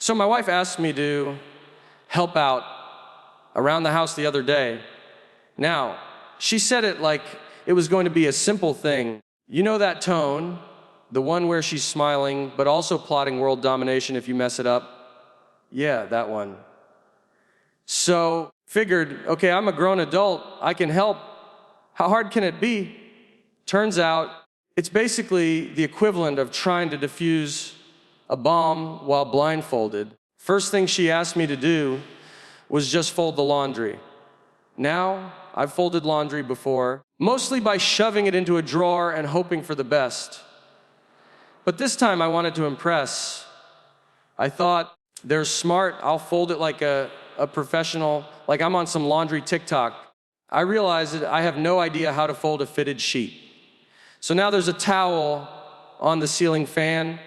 So my wife asked me to help out around the house the other day. Now, she said it like it was going to be a simple thing. You know that tone, the one where she's smiling, but also plotting world domination if you mess it up? Yeah, that one. So, figured, okay, I'm a grown adult, I can help. How hard can it be? Turns out, it's basically the equivalent of trying to defuse a bomb while blindfolded. First thing she asked me to do was just fold the laundry. Now, I've folded laundry before, mostly by shoving it into a drawer and hoping for the best. But this time I wanted to impress. I thought, they're smart, I'll fold it like a professional, like I'm on some laundry TikTok. I realized that I have no idea how to fold a fitted sheet. So now there's a towel on the ceiling fan,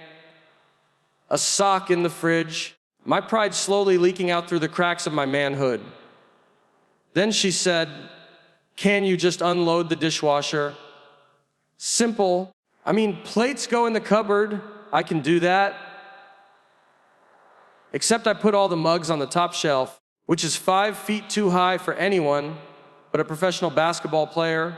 a sock in the fridge, my pride slowly leaking out through the cracks of my manhood. Then she said, can you just unload the dishwasher? Simple. I mean, plates go in the cupboard. I can do that. Except I put all the mugs on the top shelf, which is 5 feet too high for anyone but a professional basketball player.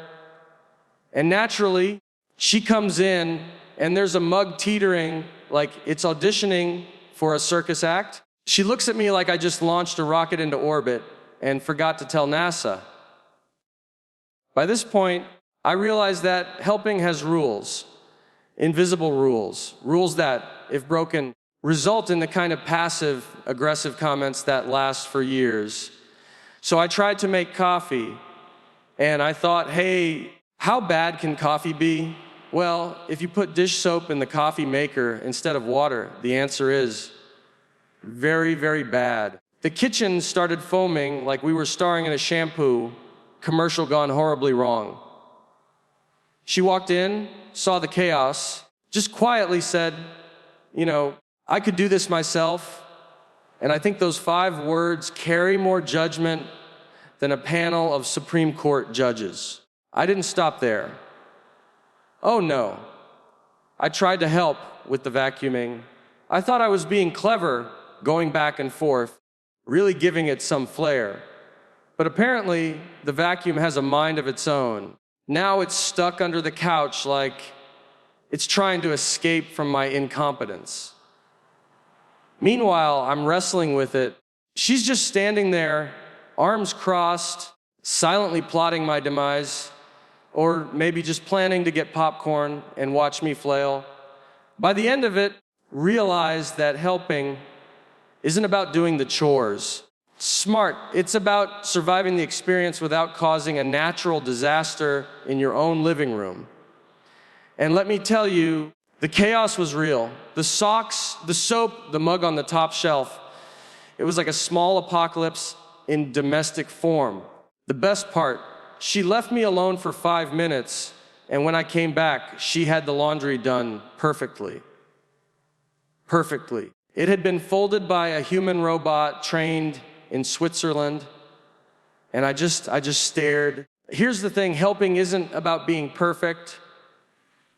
And naturally, she comes in and there's a mug teetering like it's auditioning for a circus act. She looks at me like I just launched a rocket into orbit and forgot to tell NASA. By this point, I realized that helping has rules, invisible rules, rules that, if broken, result in the kind of passive-aggressive comments that last for years. So I tried to make coffee, and I thought, hey, how bad can coffee be? Well, if you put dish soap in the coffee maker instead of water, the answer is very, very bad. The kitchen started foaming like we were starring in a shampoo commercial gone horribly wrong. She walked in, saw the chaos, just quietly said, I could do this myself. And I think those 5 words carry more judgment than a panel of Supreme Court judges. I didn't stop there. Oh no. I tried to help with the vacuuming. I thought I was being clever, going back and forth, really giving it some flair. But apparently, the vacuum has a mind of its own. Now it's stuck under the couch like it's trying to escape from my incompetence. Meanwhile, I'm wrestling with it. She's just standing there, arms crossed, silently plotting my demise, or maybe just planning to get popcorn and watch me flail. By the end of it, realize that helping isn't about doing the chores. Smart. It's about surviving the experience without causing a natural disaster in your own living room. And let me tell you, the chaos was real. The socks, the soap, the mug on the top shelf. It was like a small apocalypse in domestic form. The best part, she left me alone for 5 minutes, and when I came back, she had the laundry done perfectly. Perfectly. It had been folded by a human robot trained in Switzerland, and I just stared. Here's the thing, helping isn't about being perfect.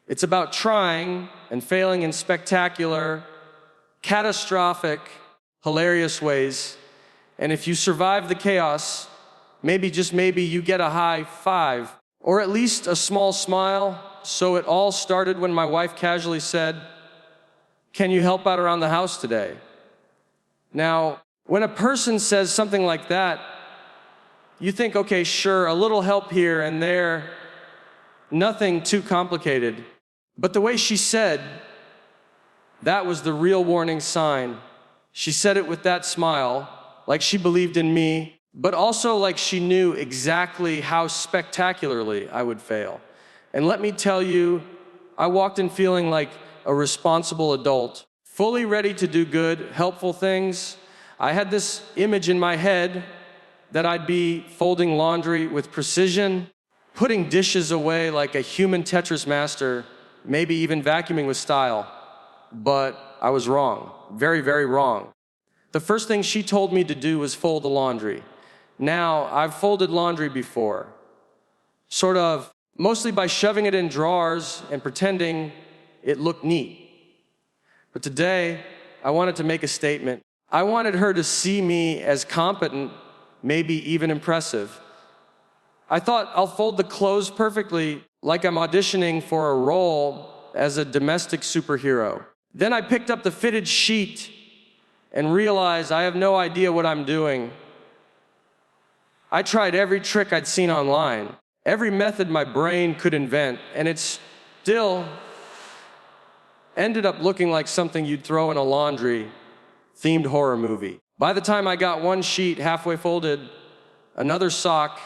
It's about trying and failing in spectacular, catastrophic, hilarious ways. And if you survive the chaos, maybe, just maybe, you get a high 5, or at least a small smile. So it all started when my wife casually said, can you help out around the house today? Now, when a person says something like that, you think, okay, sure, a little help here and there, nothing too complicated. But the way she said, that was the real warning sign. She said it with that smile, like she believed in me, but also like she knew exactly how spectacularly I would fail. And let me tell you, I walked in feeling like a responsible adult, fully ready to do good, helpful things. I had this image in my head that I'd be folding laundry with precision, putting dishes away like a human Tetris master, maybe even vacuuming with style. But I was wrong, very, very wrong. The first thing she told me to do was fold the laundry. Now, I've folded laundry before, sort of, mostly by shoving it in drawers and pretending it looked neat. But today, I wanted to make a statement. I wanted her to see me as competent, maybe even impressive. I thought I'll fold the clothes perfectly, like I'm auditioning for a role as a domestic superhero. Then I picked up the fitted sheet and realized I have no idea what I'm doing. I tried every trick I'd seen online, every method my brain could invent, and it still ended up looking like something you'd throw in a laundry-themed horror movie. By the time I got one sheet halfway folded, another sock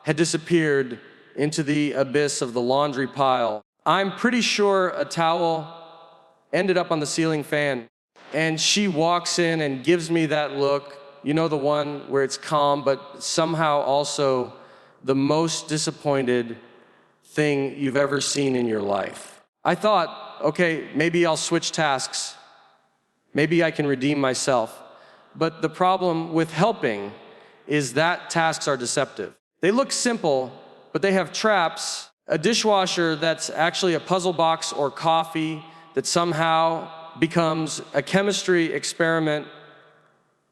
had disappeared into the abyss of the laundry pile. I'm pretty sure a towel ended up on the ceiling fan, and she walks in and gives me that look, you know, the one where it's calm, but somehow also the most disappointed thing you've ever seen in your life. I thought, okay, maybe I'll switch tasks. Maybe I can redeem myself. But the problem with helping is that tasks are deceptive. They look simple, but they have traps. A dishwasher that's actually a puzzle box or coffee that somehow becomes a chemistry experiment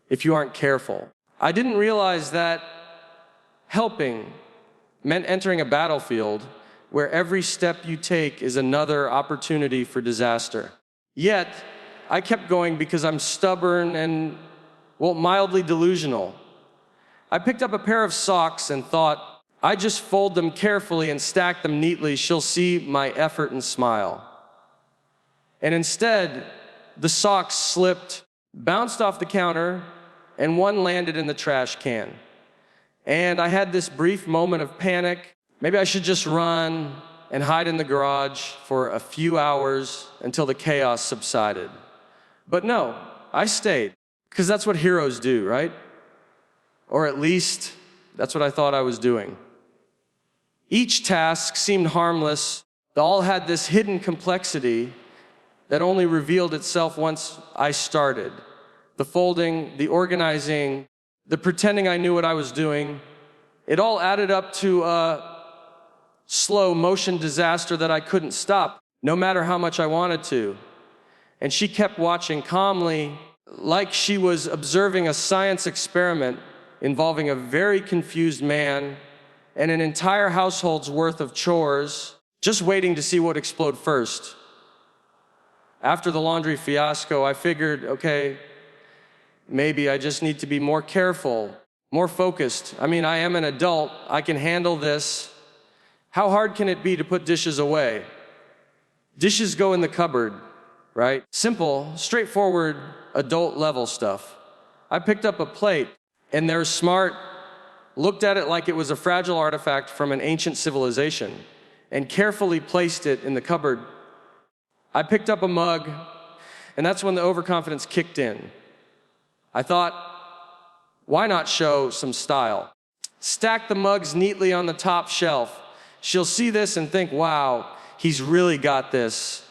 if you aren't careful. I didn't realize that helping meant entering a battlefield where every step you take is another opportunity for disaster. Yet, I kept going because I'm stubborn and, well, mildly delusional. I picked up a pair of socks and thought, I just fold them carefully and stack them neatly, she'll see my effort and smile. And instead, the socks slipped, bounced off the counter, and one landed in the trash can. And I had this brief moment of panic. Maybe I should just run and hide in the garage for a few hours until the chaos subsided. But no, I stayed, because that's what heroes do, right? Or at least, that's what I thought I was doing. Each task seemed harmless. They all had this hidden complexity that only revealed itself once I started. The folding, the organizing, the pretending I knew what I was doing, it all added up to a slow motion disaster that I couldn't stop, no matter how much I wanted to. And she kept watching calmly, like she was observing a science experiment involving a very confused man and an entire household's worth of chores, just waiting to see what would explode first. After the laundry fiasco, I figured, okay, maybe I just need to be more careful, more focused. I mean, I am an adult, I can handle this. How hard can it be to put dishes away? Dishes go in the cupboard, right? Simple, straightforward, adult level stuff. I picked up a plate, and they're smart, looked at it like it was a fragile artifact from an ancient civilization, and carefully placed it in the cupboard. I picked up a mug, and that's when the overconfidence kicked in. I thought, why not show some style? Stack the mugs neatly on the top shelf. She'll see this and think, wow, he's really got this.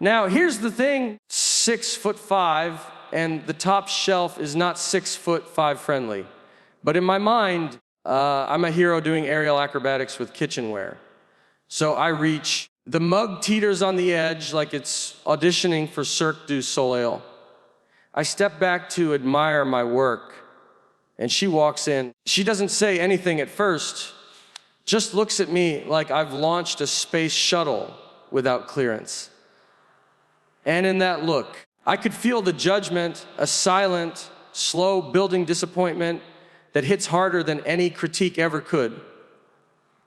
Now, here's the thing, 6'5", and the top shelf is not 6'5" friendly. But in my mind, I'm a hero doing aerial acrobatics with kitchenware. So I reach, the mug teeters on the edge like it's auditioning for Cirque du Soleil. I step back to admire my work, and she walks in. She doesn't say anything at first, just looks at me like I've launched a space shuttle without clearance. And in that look, I could feel the judgment, a silent, slow building disappointment that hits harder than any critique ever could.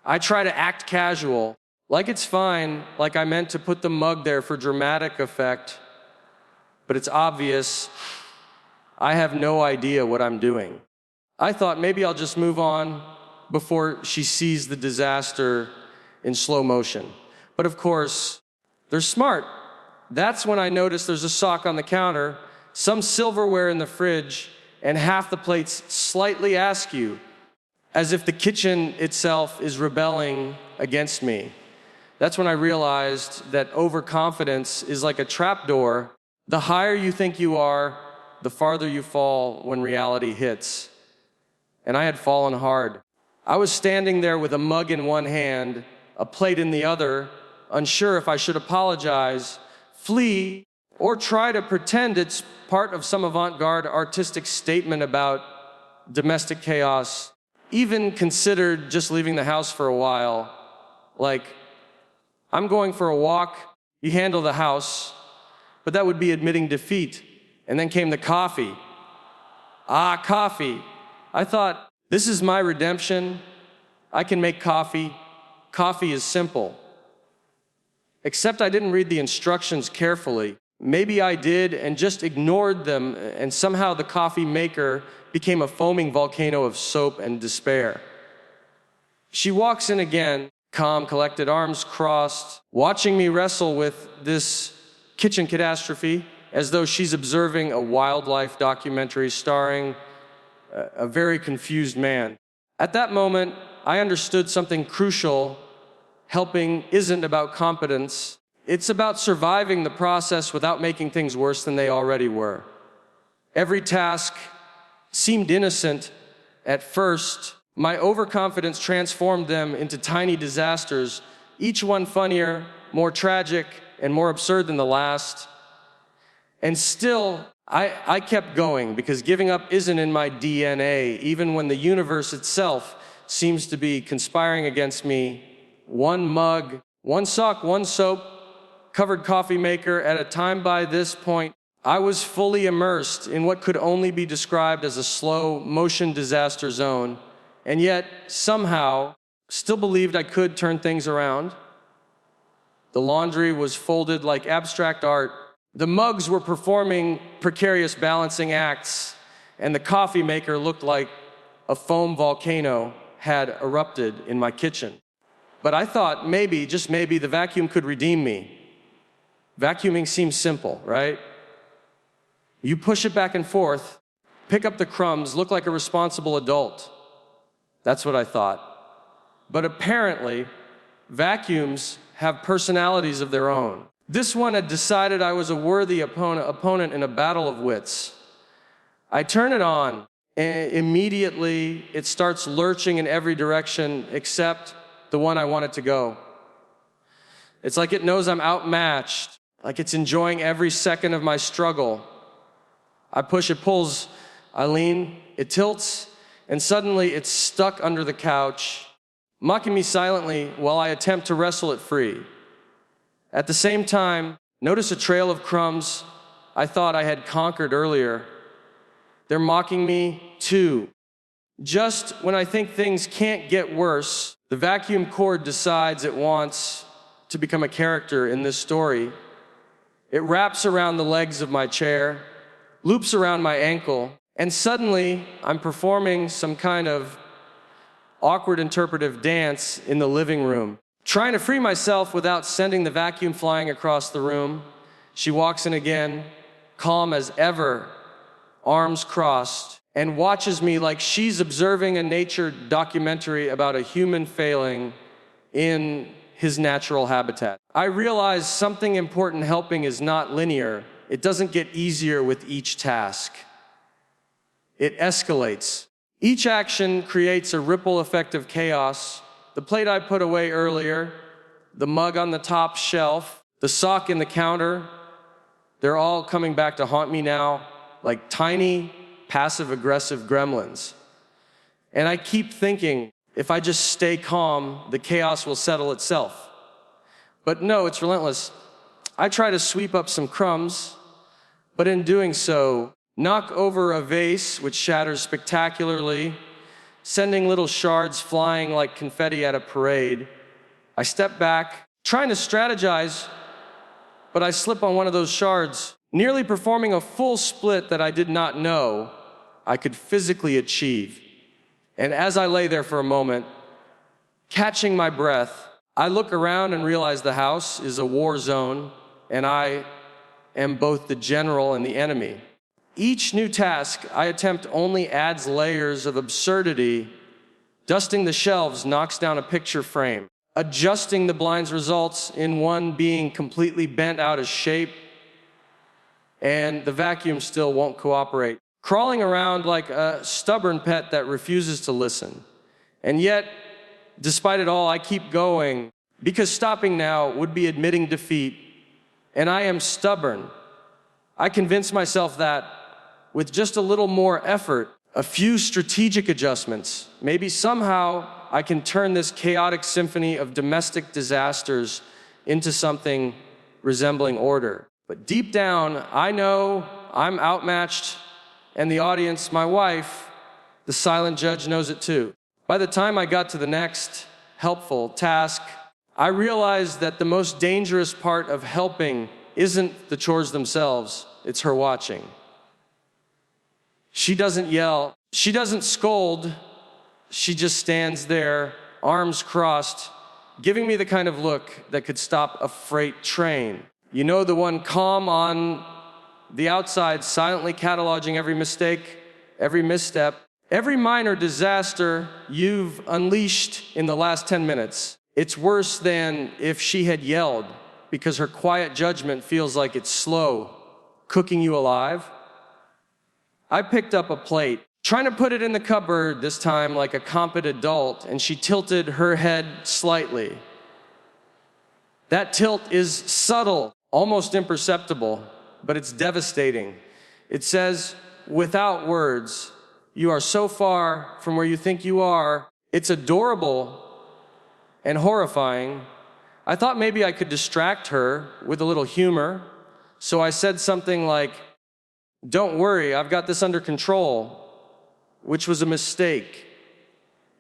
I try to act casual, like it's fine, like I meant to put the mug there for dramatic effect, but it's obvious I have no idea what I'm doing. I thought maybe I'll just move on before she sees the disaster in slow motion. But of course, they're smart. That's when I notice there's a sock on the counter, some silverware in the fridge, and half the plates slightly askew, as if the kitchen itself is rebelling against me. That's when I realized that overconfidence is like a trapdoor. The higher you think you are, the farther you fall when reality hits. And I had fallen hard. I was standing there with a mug in one hand, a plate in the other, unsure if I should apologize, flee, or try to pretend it's part of some avant-garde artistic statement about domestic chaos. Even considered just leaving the house for a while. Like, I'm going for a walk, you handle the house, but that would be admitting defeat. And then came the coffee. Coffee. I thought, this is my redemption. I can make coffee. Coffee is simple. Except I didn't read the instructions carefully. Maybe I did and just ignored them, and somehow the coffee maker became a foaming volcano of soap and despair. She walks in again, calm, collected, arms crossed, watching me wrestle with this kitchen catastrophe as though she's observing a wildlife documentary starring a very confused man. At that moment, I understood something crucial. Helping isn't about competence. It's about surviving the process without making things worse than they already were. Every task seemed innocent at first. My overconfidence transformed them into tiny disasters, each one funnier, more tragic, and more absurd than the last. And still, I kept going because giving up isn't in my DNA, even when the universe itself seems to be conspiring against me. One mug, one sock, one soap, covered coffee maker at a time. By this point, I was fully immersed in what could only be described as a slow motion disaster zone, and yet somehow still believed I could turn things around. The laundry was folded like abstract art. The mugs were performing precarious balancing acts, and the coffee maker looked like a foam volcano had erupted in my kitchen. But I thought maybe, just maybe, the vacuum could redeem me. Vacuuming seems simple, right? You push it back and forth, pick up the crumbs, look like a responsible adult. That's what I thought. But apparently, vacuums have personalities of their own. This one had decided I was a worthy opponent in a battle of wits. I turn it on, and immediately it starts lurching in every direction except the one I want it to go. It's like it knows I'm outmatched, like it's enjoying every second of my struggle. I push, it pulls, I lean, it tilts, and suddenly it's stuck under the couch, mocking me silently while I attempt to wrestle it free. At the same time, notice a trail of crumbs I thought I had conquered earlier. They're mocking me too. Just when I think things can't get worse, the vacuum cord decides it wants to become a character in this story. It wraps around the legs of my chair, loops around my ankle, and suddenly I'm performing some kind of awkward interpretive dance in the living room. Trying to free myself without sending the vacuum flying across the room, she walks in again, calm as ever, arms crossed, and watches me like she's observing a nature documentary about a human failing in his natural habitat. I realize something important. Helping is not linear. It doesn't get easier with each task. It escalates. Each action creates a ripple effect of chaos. The plate I put away earlier, the mug on the top shelf, the sock in the counter, they're all coming back to haunt me now like tiny, passive-aggressive gremlins. And I keep thinking, if I just stay calm, the chaos will settle itself. But no, it's relentless. I try to sweep up some crumbs, but in doing so, knock over a vase which shatters spectacularly, sending little shards flying like confetti at a parade. I step back, trying to strategize, but I slip on one of those shards, nearly performing a full split that I did not know I could physically achieve. And as I lay there for a moment, catching my breath, I look around and realize the house is a war zone, and I am both the general and the enemy. Each new task I attempt only adds layers of absurdity. Dusting the shelves knocks down a picture frame. Adjusting the blinds results in one being completely bent out of shape, and the vacuum still won't cooperate. Crawling around like a stubborn pet that refuses to listen. And yet, despite it all, I keep going, because stopping now would be admitting defeat, and I am stubborn. I convinced myself that with just a little more effort, a few strategic adjustments, maybe somehow I can turn this chaotic symphony of domestic disasters into something resembling order. But deep down, I know I'm outmatched, and the audience, my wife, the silent judge, knows it too. By the time I got to the next helpful task, I realized that the most dangerous part of helping isn't the chores themselves, it's her watching. She doesn't yell, she doesn't scold, she just stands there, arms crossed, giving me the kind of look that could stop a freight train. You know, the one calm on the outside, silently cataloging every mistake, every misstep, every minor disaster you've unleashed in the last 10 minutes. It's worse than if she had yelled, because her quiet judgment feels like it's slow, cooking you alive. I picked up a plate, trying to put it in the cupboard this time like a competent adult, and she tilted her head slightly. That tilt is subtle, almost imperceptible, but it's devastating. It says, without words, you are so far from where you think you are. It's adorable and horrifying. I thought maybe I could distract her with a little humor, so I said something like, "Don't worry, I've got this under control," which was a mistake,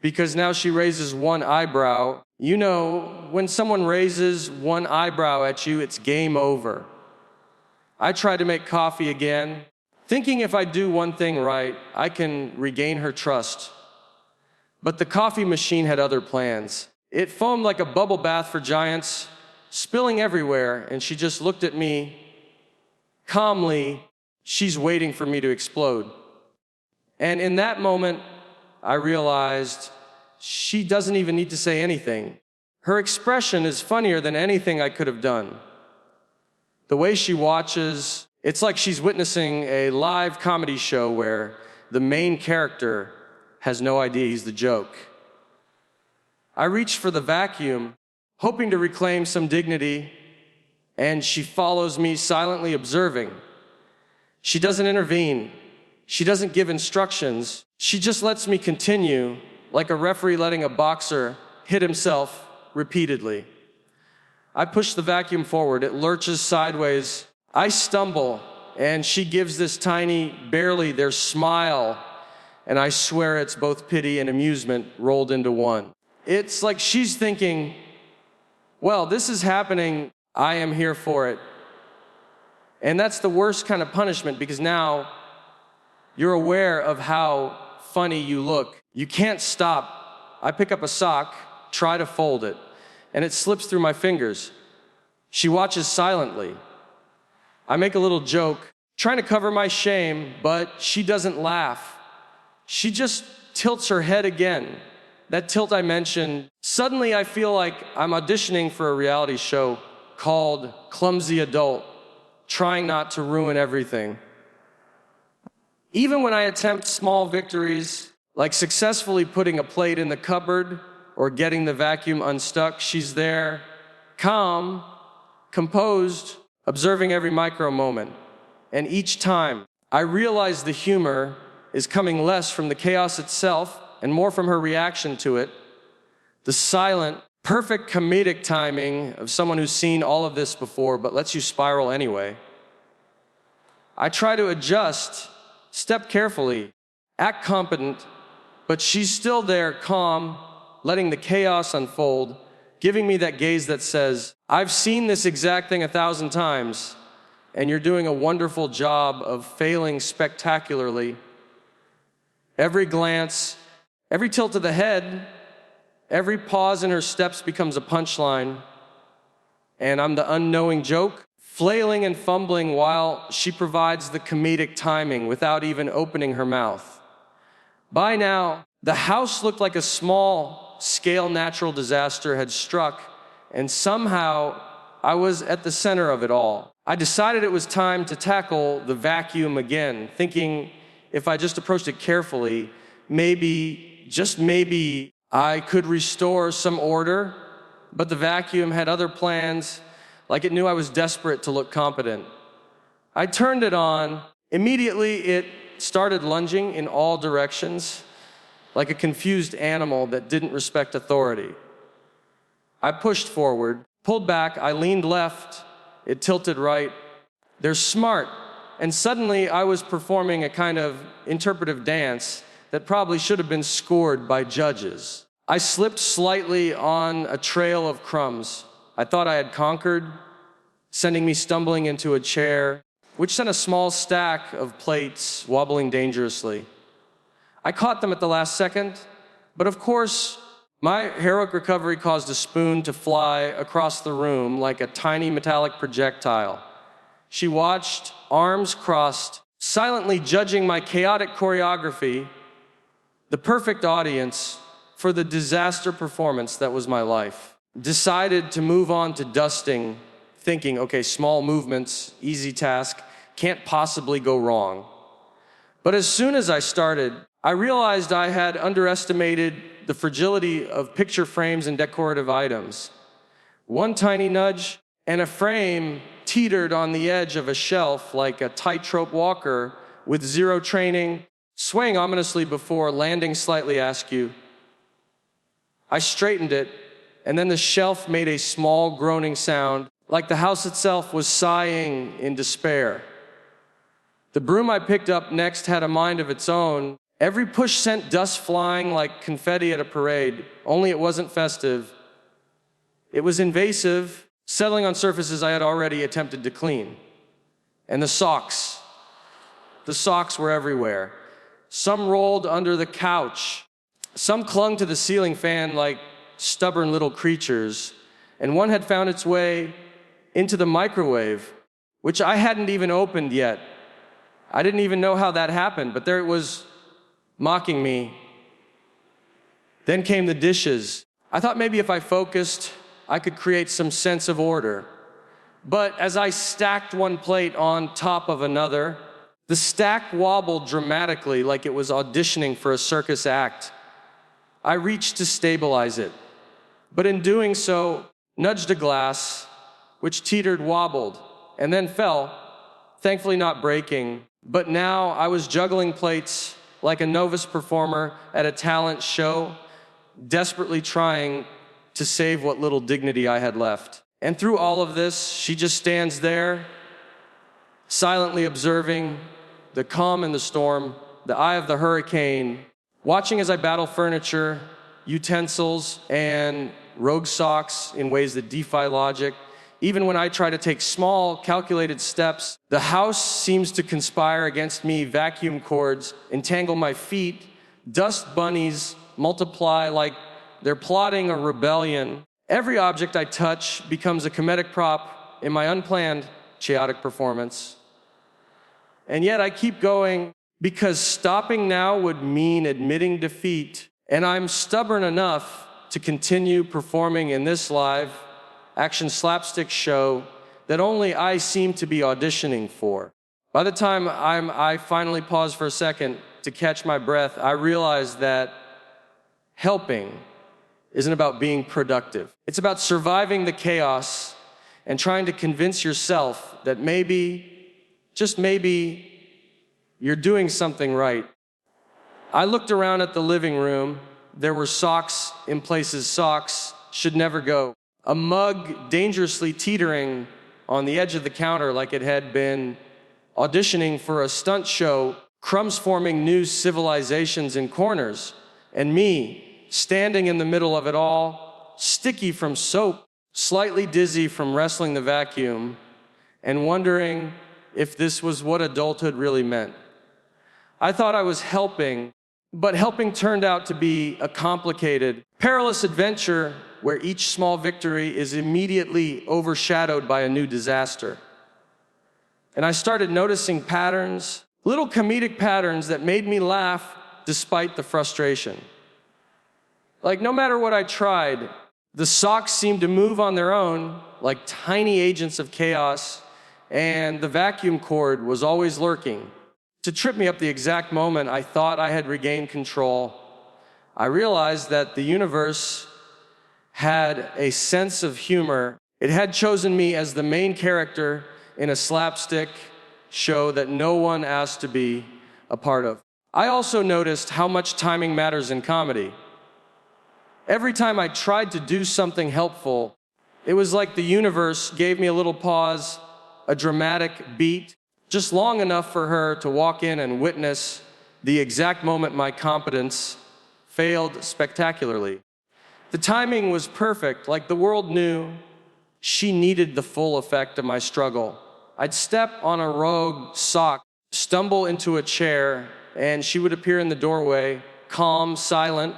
because now she raises one eyebrow. You know, when someone raises one eyebrow at you, it's game over. I tried to make coffee again, thinking if I do one thing right, I can regain her trust. But the coffee machine had other plans. It foamed like a bubble bath for giants, spilling everywhere, and she just looked at me calmly. She's waiting for me to explode. And in that moment, I realized she doesn't even need to say anything. Her expression is funnier than anything I could have done. The way she watches, it's like she's witnessing a live comedy show where the main character has no idea he's the joke. I reached for the vacuum, hoping to reclaim some dignity, and she follows me, silently observing. She doesn't intervene. She doesn't give instructions. She just lets me continue, like a referee letting a boxer hit himself repeatedly. I push the vacuum forward. It lurches sideways. I stumble, and she gives this tiny, barely their smile, and I swear it's both pity and amusement rolled into one. It's like she's thinking, well, this is happening. I am here for it. And that's the worst kind of punishment, because now you're aware of how funny you look. You can't stop. I pick up a sock, try to fold it, and it slips through my fingers. She watches silently. I make a little joke, trying to cover my shame, but she doesn't laugh. She just tilts her head again. That tilt I mentioned. Suddenly I feel like I'm auditioning for a reality show called Clumsy Adult, trying not to ruin everything. Even when I attempt small victories, like successfully putting a plate in the cupboard or getting the vacuum unstuck, she's there, calm, composed, observing every micro moment. And each time, I realize the humor is coming less from the chaos itself and more from her reaction to it. The silent, perfect comedic timing of someone who's seen all of this before but lets you spiral anyway. I try to adjust, step carefully, act competent, but she's still there, calm, letting the chaos unfold, giving me that gaze that says, I've seen this exact thing 1,000 times, and you're doing a wonderful job of failing spectacularly. Every glance, every tilt of the head, every pause in her steps becomes a punchline, and I'm the unknowing joke, flailing and fumbling while she provides the comedic timing without even opening her mouth. By now, the house looked like a small-scale natural disaster had struck, and somehow I was at the center of it all. I decided it was time to tackle the vacuum again, thinking if I just approached it carefully, maybe, just maybe, I could restore some order. But the vacuum had other plans, like it knew I was desperate to look competent. I turned it on. Immediately, it started lunging in all directions, like a confused animal that didn't respect authority. I pushed forward, pulled back, I leaned left, it tilted right. They're smart. And suddenly I was performing a kind of interpretive dance that probably should have been scored by judges. I slipped slightly on a trail of crumbs. I thought I had conquered, sending me stumbling into a chair, which sent a small stack of plates wobbling dangerously. I caught them at the last second, but of course, my heroic recovery caused a spoon to fly across the room like a tiny metallic projectile. She watched, arms crossed, silently judging my chaotic choreography, the perfect audience for the disaster performance that was my life. Decided to move on to dusting, thinking, okay, small movements, easy task, can't possibly go wrong. But as soon as I started, I realized I had underestimated the fragility of picture frames and decorative items. One tiny nudge, and a frame teetered on the edge of a shelf like a tightrope walker with zero training, swaying ominously before landing slightly askew. I straightened it, and then the shelf made a small groaning sound, like the house itself was sighing in despair. The broom I picked up next had a mind of its own. Every push sent dust flying like confetti at a parade, only it wasn't festive. It was invasive, settling on surfaces I had already attempted to clean. And the socks were everywhere. Some rolled under the couch. Some clung to the ceiling fan like stubborn little creatures. And one had found its way into the microwave, which I hadn't even opened yet. I didn't even know how that happened, but there it was, mocking me. Then came the dishes. I thought maybe if I focused, I could create some sense of order. But as I stacked one plate on top of another, the stack wobbled dramatically like it was auditioning for a circus act. I reached to stabilize it, but in doing so, nudged a glass, which teetered, wobbled, and then fell, thankfully not breaking. But now I was juggling plates like a novice performer at a talent show, desperately trying to save what little dignity I had left. And through all of this, she just stands there, silently observing the calm in the storm, the eye of the hurricane, watching as I battle furniture, utensils, and rogue socks in ways that defy logic. Even when I try to take small, calculated steps, the house seems to conspire against me. Vacuum cords entangle my feet. Dust bunnies multiply like they're plotting a rebellion. Every object I touch becomes a comedic prop in my unplanned, chaotic performance. And yet I keep going because stopping now would mean admitting defeat. And I'm stubborn enough to continue performing in this live action slapstick show that only I seem to be auditioning for. By the time I finally pause for a second to catch my breath, I realize that helping isn't about being productive. It's about surviving the chaos and trying to convince yourself that maybe, just maybe, you're doing something right. I looked around at the living room. There were socks in places socks should never go. A mug dangerously teetering on the edge of the counter like it had been auditioning for a stunt show, crumbs forming new civilizations in corners, and me standing in the middle of it all, sticky from soap, slightly dizzy from wrestling the vacuum, and wondering if this was what adulthood really meant. I thought I was helping, but helping turned out to be a complicated, perilous adventure where each small victory is immediately overshadowed by a new disaster. And I started noticing patterns, little comedic patterns that made me laugh despite the frustration. Like no matter what I tried, the socks seemed to move on their own like tiny agents of chaos, and the vacuum cord was always lurking to trip me up the exact moment I thought I had regained control. I realized that the universe had a sense of humor. It had chosen me as the main character in a slapstick show that no one asked to be a part of. I also noticed how much timing matters in comedy. Every time I tried to do something helpful, it was like the universe gave me a little pause, a dramatic beat, just long enough for her to walk in and witness the exact moment my competence failed spectacularly. The timing was perfect, like the world knew she needed the full effect of my struggle. I'd step on a rogue sock, stumble into a chair, and she would appear in the doorway, calm, silent,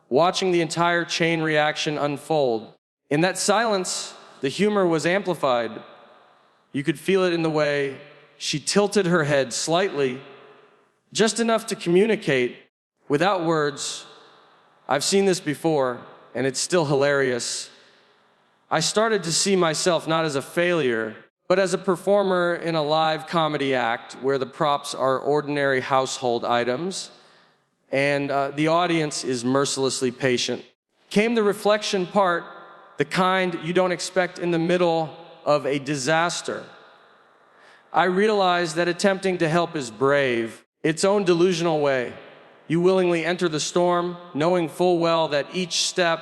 watching the entire chain reaction unfold. In that silence, the humor was amplified. You could feel it in the way she tilted her head slightly, just enough to communicate without words. I've seen this before, and it's still hilarious. I started to see myself not as a failure, but as a performer in a live comedy act where the props are ordinary household items, and the audience is mercilessly patient. Came the reflection part, the kind you don't expect in the middle of a disaster. I realized that attempting to help is brave, its own delusional way. You willingly enter the storm, knowing full well that each step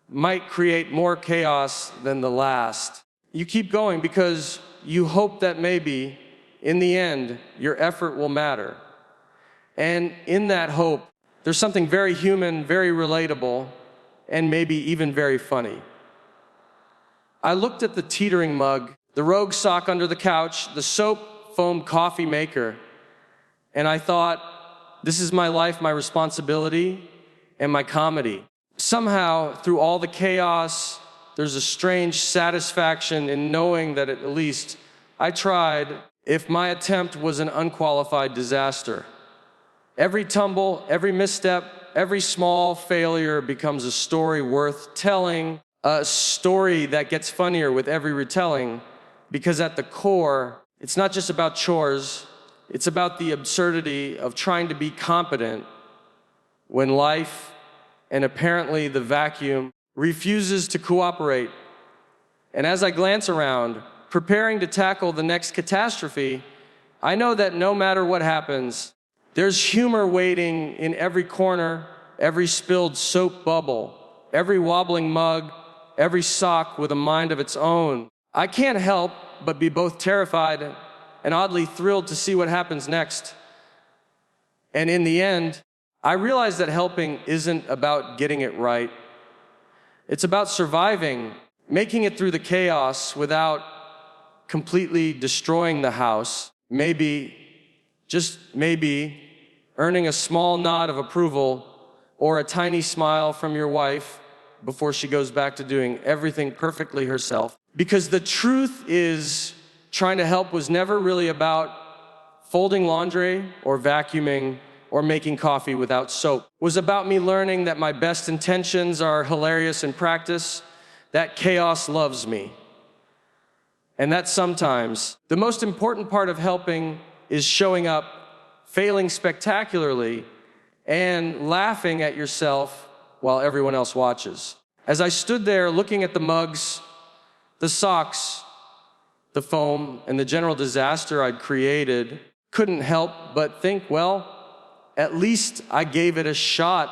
might create more chaos than the last. You keep going because you hope that maybe, in the end, your effort will matter. And in that hope, there's something very human, very relatable, and maybe even very funny. I looked at the teetering mug, the rogue sock under the couch, the soap foam coffee maker, and I thought, this is my life, my responsibility, and my comedy. Somehow, through all the chaos, there's a strange satisfaction in knowing that at least I tried, if my attempt was an unqualified disaster. Every tumble, every misstep, every small failure becomes a story worth telling, a story that gets funnier with every retelling, because at the core, it's not just about chores, it's about the absurdity of trying to be competent when life, and apparently the vacuum, refuses to cooperate. And as I glance around, preparing to tackle the next catastrophe, I know that no matter what happens, there's humor waiting in every corner, every spilled soap bubble, every wobbling mug, every sock with a mind of its own. I can't help but be both terrified and oddly thrilled to see what happens next. And in the end, I realize that helping isn't about getting it right. It's about surviving, making it through the chaos without completely destroying the house. Maybe, just maybe, earning a small nod of approval or a tiny smile from your wife before she goes back to doing everything perfectly herself. Because the truth is, trying to help was never really about folding laundry or vacuuming or making coffee without soap. It was about me learning that my best intentions are hilarious in practice, that chaos loves me, and that sometimes the most important part of helping is showing up, failing spectacularly, and laughing at yourself while everyone else watches. As I stood there looking at the mugs, the socks, the foam, and the general disaster I'd created, couldn't help but think, well, at least I gave it a shot.